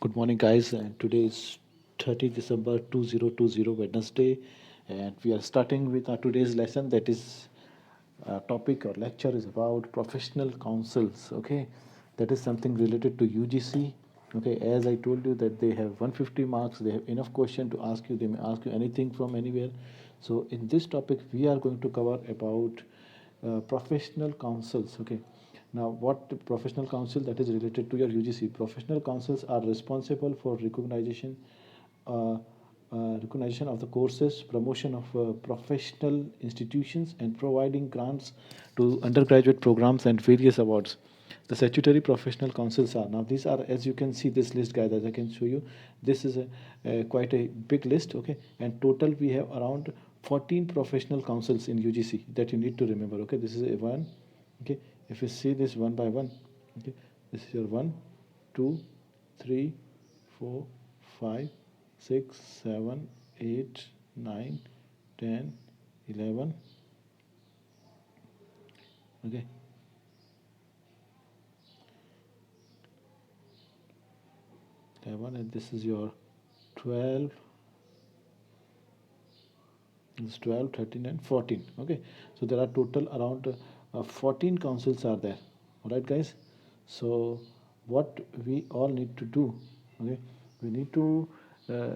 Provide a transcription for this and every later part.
Good morning, guys. And today is 30 December 2020, Wednesday, and we are starting with our today's lesson. That is, topic or lecture is about professional councils. Okay, that is something related to UGC. Okay, as I told you that they have 150 marks, they have enough question to ask you. They may ask you anything from anywhere. So in this topic, we are going to cover about professional councils. Okay, now what the professional council that is related to your UGC. Professional councils are responsible for uh, recognition of the courses, promotion of professional institutions, and providing grants to undergraduate programs and various awards. The statutory professional councils are, now these are, as you can see this list, guys, as I can show you, this is a quite a big list. Okay, and total we have around 14 professional councils in UGC that you need to remember. Okay, this is a one. Okay, if you see this one by one, okay, this is your 1, 2, 3, 4, 5, 6, 7, 8, 9, 10, 11. Okay, 11, and this is your 12. It's 12, 13, and 14. Okay, so there are total around 14 councils are there. All right, guys. So what we all need to do, okay, we need to uh,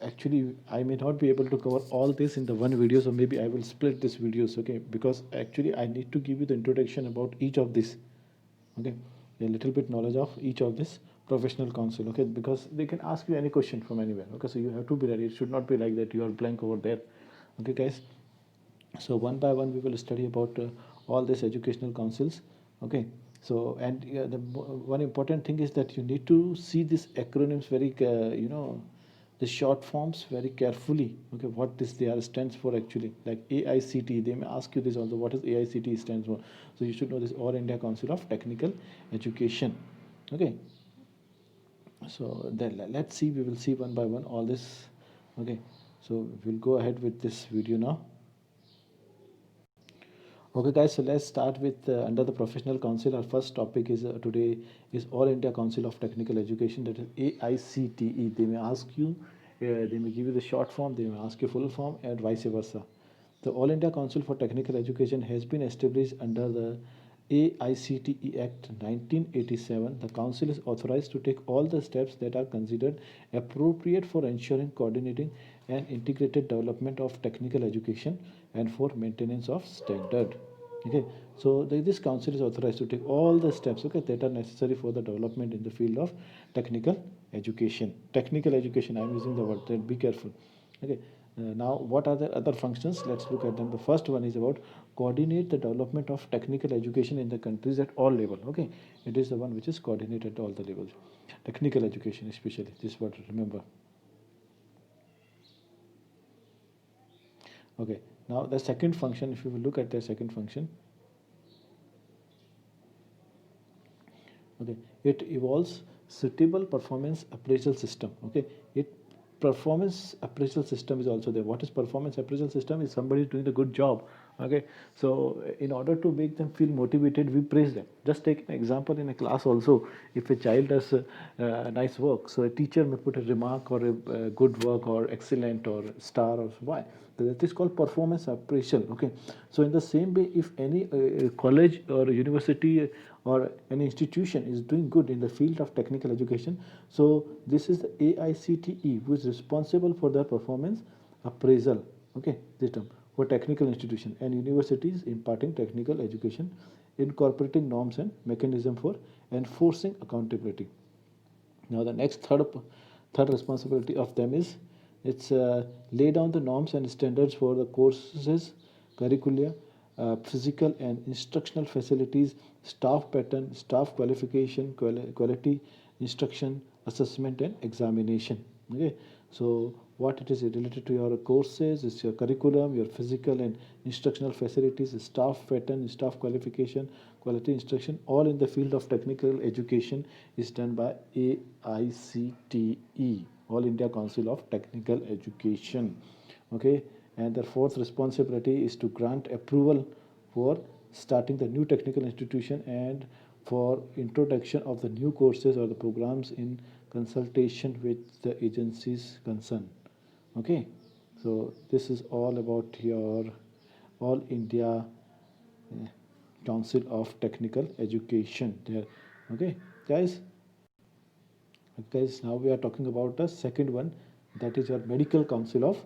actually, I may not be able to cover all this in the one video, so maybe I will split this videos. Okay, because actually I need to give you the introduction about each of this. Okay, a little bit knowledge of each of this professional council. Okay, because they can ask you any question from anywhere. Okay, so you have to be ready. It should not be like that you are blank over there. Okay, guys, so one by one we will study about all these educational councils. Okay, so and the one important thing is that you need to see these acronyms very the short forms very carefully. Okay, what this they are stands for actually, like AICT, they may ask you this also, what is AICT stands for. So you should know this, All India Council of Technical Education. Okay, so then let's see, we will see one by one all this. Okay, so we'll go ahead with this video now. Okay, guys, so let's start with under the professional council. Our first topic is today is All India Council of Technical Education, that is AICTE. They may ask you, they may give you the short form, they may ask you full form, and vice versa. The All India Council for Technical Education has been established under the AICTE Act 1987. The council is authorized to take all the steps that are considered appropriate for ensuring coordinating and integrated development of technical education and for maintenance of standard. Okay, so this council is authorized to take all the steps, okay, that are necessary for the development in the field of technical education. Technical education, I'm using the word, then be careful. Okay, now what are the other functions? Let's look at them. The first one is about coordinate the development of technical education in the countries at all level. Okay, it is the one which is coordinated at all the levels. Technical education especially, this word remember. Okay, now the second function, if you will look at the second function, okay, it evolves suitable performance appraisal system. Okay, it performance appraisal system is also there. What is performance appraisal system? Is somebody doing a good job. Okay, so in order to make them feel motivated, we praise them. Just take an example in a class also. If a child does nice work, so a teacher may put a remark or a good work or excellent or star or why. That is called performance appraisal. Okay, so in the same way, if any college or university or any institution is doing good in the field of technical education, so this is the AICTE who is responsible for their performance appraisal. Okay, this term for technical institution and universities imparting technical education, incorporating norms and mechanism for enforcing accountability. Now the next third responsibility of them is it's lay down the norms and standards for the courses, curricula, physical and instructional facilities, staff pattern, staff qualification, quality, instruction, assessment, and examination. Okay, so what it is related to your courses, is your curriculum, your physical and instructional facilities, staff pattern, staff qualification, quality instruction, all in the field of technical education is done by AICTE, All India Council of Technical Education. Okay, and the fourth responsibility is to grant approval for starting the new technical institution and for introduction of the new courses or the programs in consultation with the agencies concerned. Okay, so this is all about your All India Council of Technical Education there. Okay, guys. Guys, now we are talking about the second one, that is your Medical Council of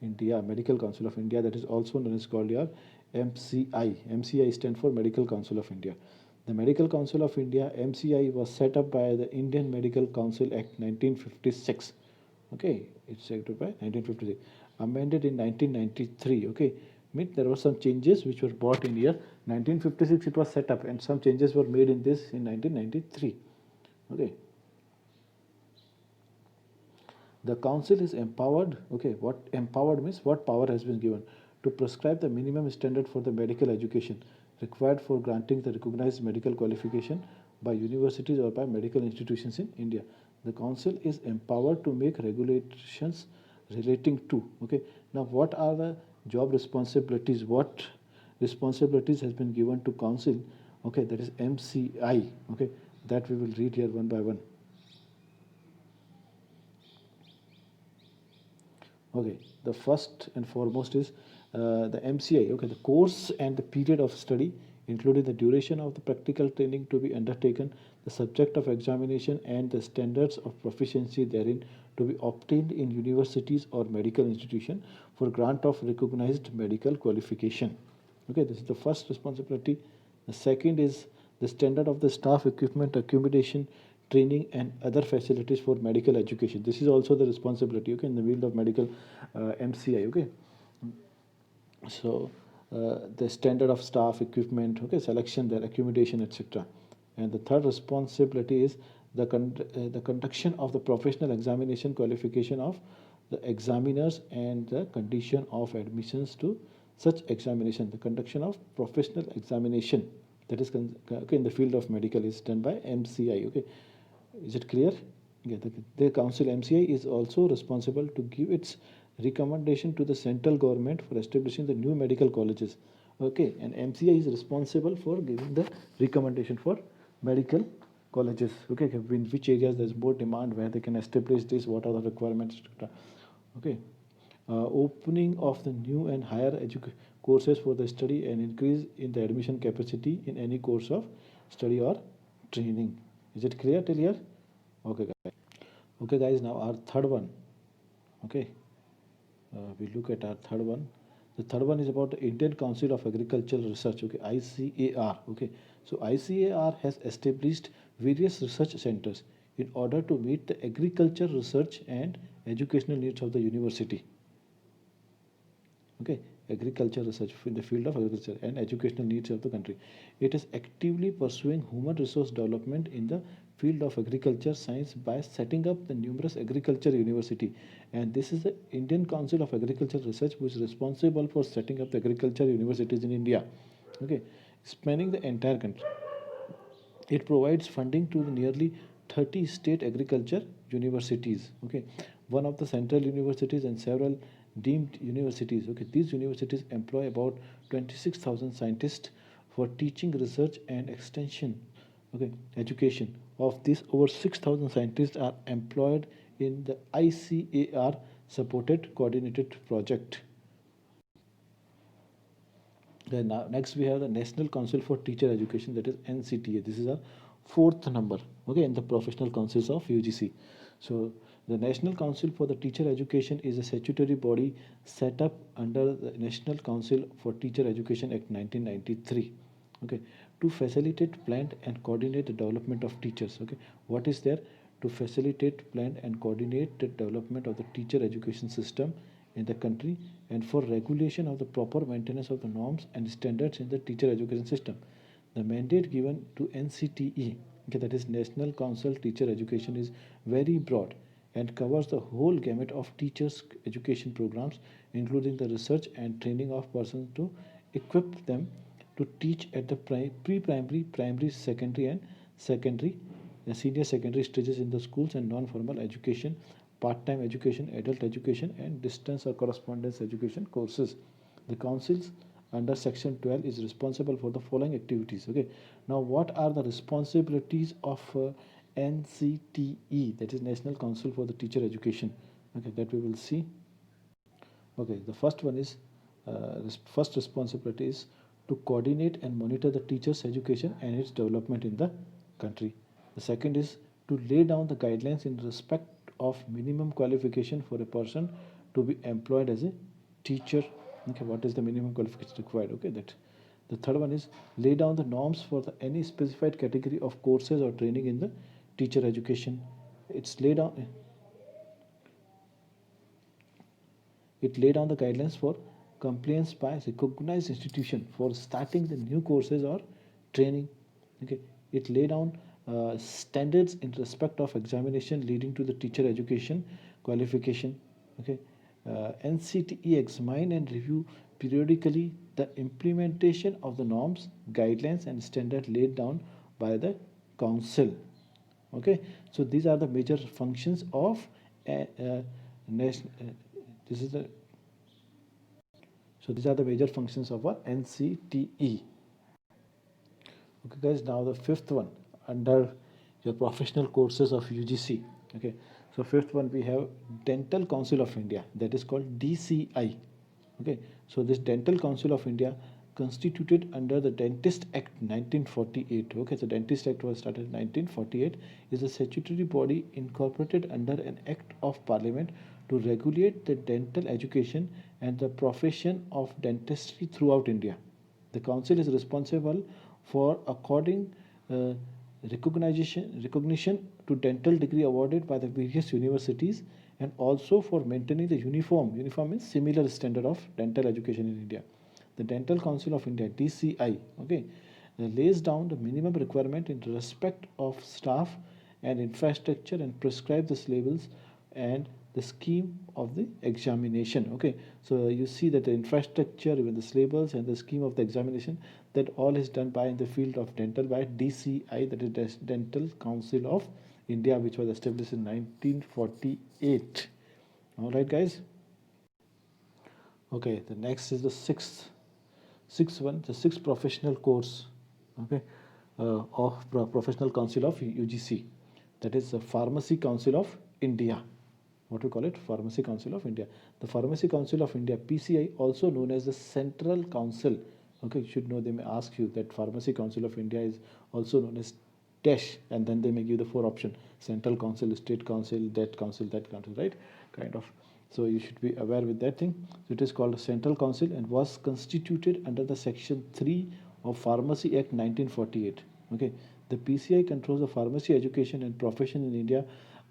India. Medical Council of India, that is also known as called your MCI. MCI stands for Medical Council of India. The Medical Council of India, MCI, was set up by the Indian Medical Council Act 1956. Okay, it's set up by 1956, amended in 1993. Okay, mean there were some changes which were brought in year 1956. It was set up, and some changes were made in this in 1993. Okay. The council is empowered. Okay, what empowered means, what power has been given to prescribe the minimum standard for the medical education required for granting the recognized medical qualification by universities or by medical institutions in India. The council is empowered to make regulations relating to. Okay, now what are the job responsibilities? What responsibilities has been given to council? Okay, that is MCI. Okay, that we will read here one by one. Okay, the first and foremost is the MCI. Okay, the course and the period of study, including the duration of the practical training to be undertaken, the subject of examination, and the standards of proficiency therein to be obtained in universities or medical institution for grant of recognized medical qualification. Okay, this is the first responsibility. The second is the standard of the staff, equipment, accommodation, training, and other facilities for medical education. This is also the responsibility, okay, in the field of medical MCI. Okay, so the standard of staff, equipment, okay, selection, their accommodation, etc. And the third responsibility is the conduction of the professional examination qualification of the examiners and the condition of admissions to such examination. The conduction of professional examination, that is okay, in the field of medical, is done by MCI. Okay, is it clear? Yeah, the council MCI is also responsible to give its recommendation to the central government for establishing the new medical colleges. Okay, and MCI is responsible for giving the recommendation for medical colleges. Okay, in which areas there's more demand, where they can establish this, what are the requirements, etc. Okay, opening of the new and higher courses for the study and increase in the admission capacity in any course of study or training. Is it clear till here? Okay, guys. Okay, guys. Now our third one. Okay, we look at our third one. The third one is about the Indian Council of Agricultural Research. Okay, ICAR. Okay, so ICAR has established various research centers in order to meet the agriculture research and educational needs of the university. Okay, agriculture research in the field of agriculture and educational needs of the country. It is actively pursuing human resource development in the field of agriculture science by setting up the numerous agriculture university, and this is the Indian Council of Agriculture Research, which is responsible for setting up the agriculture universities in India. Okay, spanning the entire country. It provides funding to nearly 30 state agriculture universities. Okay, one of the central universities and several deemed universities. Okay, these universities employ about 26,000 scientists for teaching, research, and extension. Okay, education. Of these, over 6,000 scientists are employed in the ICAR supported coordinated project. Then next we have the National Council for Teacher Education, that is NCTA. This is our fourth number, okay, in the professional councils of UGC. So the National Council for the Teacher Education is a statutory body set up under the National Council for Teacher Education Act 1993. Okay, to facilitate, plan, and coordinate the development of teachers. Okay, what is there? To facilitate, plan, and coordinate the development of the teacher education system in the country, and for regulation of the proper maintenance of the norms and standards in the teacher education system. The mandate given to NCTE, okay, that is National Council Teacher Education, is very broad and covers the whole gamut of teachers education programs, including the research and training of persons to equip them to teach at the pre-primary, primary, secondary, and secondary, senior secondary stages in the schools, and non-formal education, part-time education, adult education, and distance or correspondence education courses. The councils under section 12 is responsible for the following activities. Okay, now what are the responsibilities of NCTE, that is National Council for the Teacher Education? Okay, that we will see. Okay, the first one is first responsibility is to coordinate and monitor the teachers' education and its development in the country. The second is to lay down the guidelines in respect of minimum qualification for a person to be employed as a teacher. Okay, what is the minimum qualification required? Okay, that. The third one is lay down the norms for any specified category of courses or training in the teacher education. It's laid down. It laid down the guidelines for compliance by recognized institution for starting the new courses or training. Okay, it laid down standards in respect of examination leading to the teacher education qualification. Okay, NCTE examine and review periodically the implementation of the norms, guidelines, and standards laid down by the council. Okay, so these are the major functions of national. This is the So these are the major functions of our NCTE. Okay, guys. Now the fifth one under your professional courses of UGC. Okay, so fifth one we have Dental Council of India, that is called DCI. Okay, so this Dental Council of India constituted under the Dentist Act 1948. Okay, so Dentist Act was started in 1948, is a statutory body incorporated under an Act of Parliament to regulate the dental education and the profession of dentistry throughout India. The council is responsible for according recognition to dental degree awarded by the various universities, and also for maintaining the uniform means similar standard of dental education in India. The Dental Council of India, DCI, okay, lays down the minimum requirement in respect of staff and infrastructure and prescribe the syllables and the scheme of the examination. Okay, so you see that the infrastructure, even the syllables and the scheme of the examination, that all is done by in the field of dental by DCI, that is Dental Council of India, which was established in 1948. All right, guys. Okay, the next is the sixth professional course. Okay, of Professional Council of UGC, that is the Pharmacy Council of India. What we call it, Pharmacy Council of India. The Pharmacy Council of India, PCI, also known as the Central Council. Okay, you should know, they may ask you that Pharmacy Council of India is also known as TESH, and then they may give the four option: Central Council, State Council, that council, right? Kind of. So you should be aware with that thing. So it is called a Central Council and was constituted under the Section 3 of Pharmacy Act 1948. Okay, the PCI controls the pharmacy education and profession in India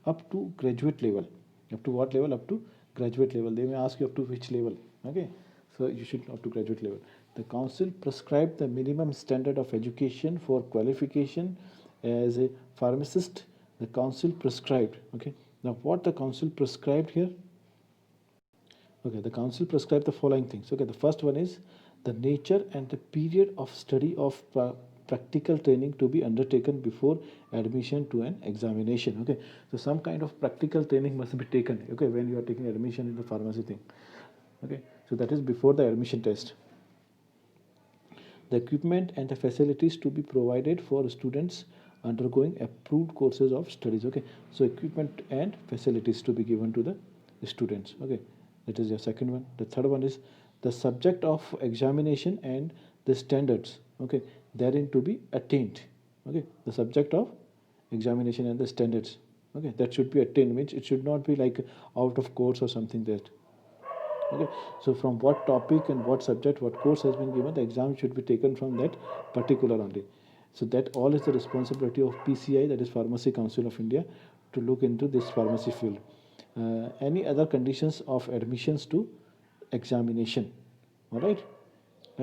up to graduate level. Up to what level? Up to graduate level. They may ask you up to which level. Okay, so you should know up to graduate level. The council prescribed the minimum standard of education for qualification as a pharmacist. The council prescribed. Okay, now what the council prescribed here? Okay, the council prescribed the following things. Okay, the first one is the nature and the period of study of practical training to be undertaken before admission to an examination. Okay, so some kind of practical training must be taken. Okay, when you are taking admission in the pharmacy thing. Okay, so that is before the admission test. The equipment and the facilities to be provided for students undergoing approved courses of studies. Okay, so equipment and facilities to be given to the students. Okay, that is your second one. The third one is the subject of examination and the standards, okay, therein to be attained. Okay, the subject of examination and the standards, okay, that should be attained, means it should not be like out of course or something that. Okay, so from what topic and what subject, what course has been given, the exam should be taken from that particular only. So that all is the responsibility of PCI, that is Pharmacy Council of India, to look into this pharmacy field. Any other conditions of admissions to examination? All right.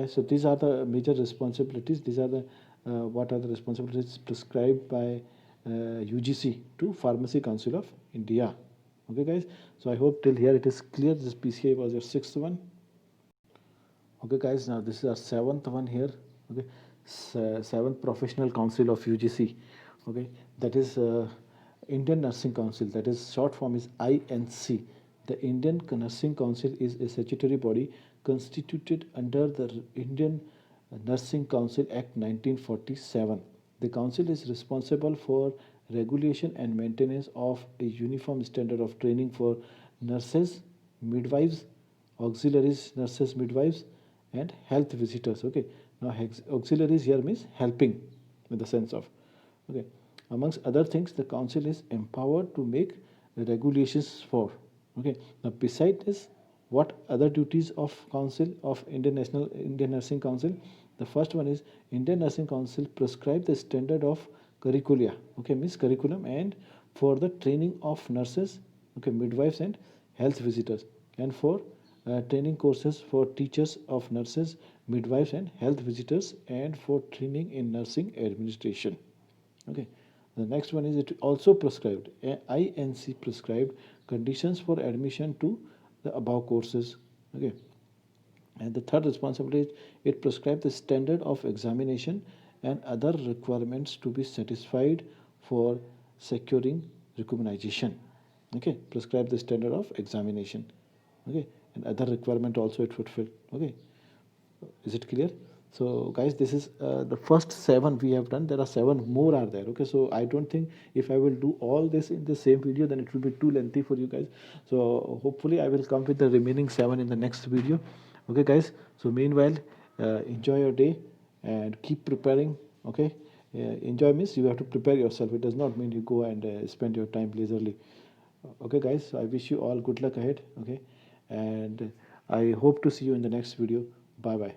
So these are the major responsibilities. These are the what are the responsibilities prescribed by UGC to Pharmacy Council of India. Okay, guys. So I hope till here it is clear. This PCI was your sixth one. Okay, guys. Now this is our seventh one here. Okay, seventh Professional Council of UGC. Okay, that is Indian Nursing Council. That is short form is INC. The Indian Nursing Council is a statutory body constituted under the Indian Nursing Council Act 1947. The council is responsible for regulation and maintenance of a uniform standard of training for nurses, midwives, auxiliaries, nurses, midwives, and health visitors. Okay, now auxiliaries here means helping in the sense of, okay, amongst other things, the council is empowered to make regulations for, okay. Now beside this, what other duties of council of Indian Nursing Council? The first one is Indian Nursing Council prescribe the standard of curricula, okay, means curriculum, and for the training of nurses, okay, midwives and health visitors, and for training courses for teachers of nurses, midwives and health visitors, and for training in nursing administration. Okay. The next one is it also prescribed, INC prescribed conditions for admission to the above courses. Okay. And the third responsibility is it prescribed the standard of examination and other requirements to be satisfied for securing recognition. Okay, prescribe the standard of examination. Okay, and other requirement also it fulfill. Okay, is it clear? So guys, this is the first 7 we have done. There are 7 more are there. Okay, so I don't think if I will do all this in the same video, then it will be too lengthy for you guys. So hopefully I will come with the remaining 7 in the next video. Okay guys, so meanwhile, enjoy your day and keep preparing. Okay, enjoy means you have to prepare yourself. It does not mean you go and spend your time leisurely. Okay guys, so I wish you all good luck ahead. Okay, and I hope to see you in the next video. Bye bye.